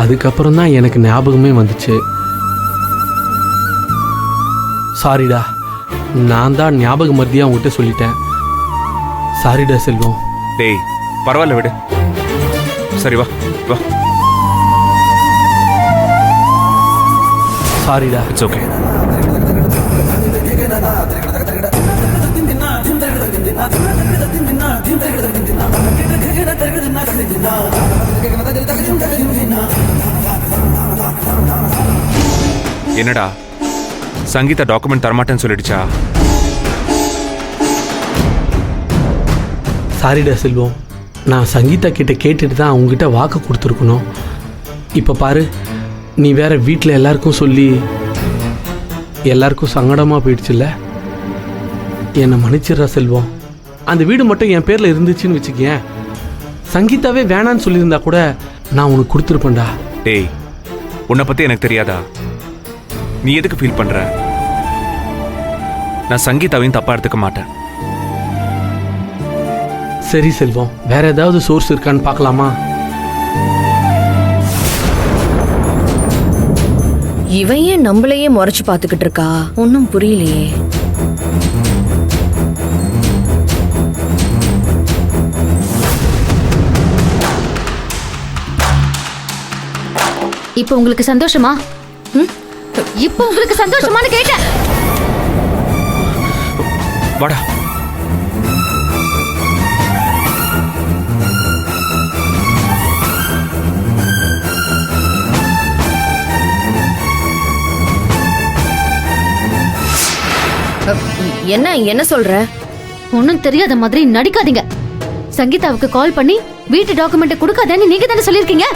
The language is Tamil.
அதுக்கப்புறம் தான் எனக்கு ஞாபகமே வந்துச்சு. சாரிடா, நான் தான் ஞாபக மருதியா உங்ககிட்ட சொல்லிட்டேன். சாரிடா செல்வம். டேய் பரவாயில்ல விடு. சரி வா வா. சாரிடா. It's okay. என்னடா சங்கீதா டாக்குமெண்ட் தரமாட்டேன்னு சொல்லிடுச்சா? சாரிடா செல்வம், நான் சங்கீதா கிட்ட கேட்டுட்டு தான் அவங்ககிட்ட வாக்கு கொடுத்துருக்கணும். இப்போ பாரு, நீ வேற வீட்டில் எல்லாருக்கும் சொல்லி எல்லாருக்கும் சங்கடமாக போயிடுச்சுல்ல. என்னை மன்னிச்சிடுறா செல்வம். அந்த வீடு மட்டும் என் பேரில் இருந்துச்சுன்னு வச்சுக்கேன், சங்கீதாவே வேணான்னு சொல்லியிருந்தா கூட நான் உனக்கு கொடுத்துருப்பேன்டா. டேய் உன்னை பற்றி எனக்கு தெரியாதா? நீ எதுக்கு ஃபீல் பண்ணுற? நான் சங்கீதாவையும் தப்பாக எடுத்துக்க மாட்டேன். சரி செல்வம், வேற ஏதாவது சோர்ஸ் இருக்கான்னு பார்க்கலாமா? இவன் ஏன் நம்மளையே முறைச்சு பார்த்துக்கிட்டு இருக்கா? ஒன்னும் புரியலையே. இப்போ உங்களுக்கு சந்தோஷமா? இப்போ உங்களுக்கு சந்தோஷமான்னு கேட்டேன். வாடா. என்ன என்ன சொல்ற? ஒன்னும் தெரியாத மாதிரி நடிக்காதீங்க. சங்கீதாவுக்கு கால் பண்ணி வீட்டு டாக்குமெண்ட் கொடுக்காதேன்னு நீங்க தானே சொல்லிருக்கீங்க.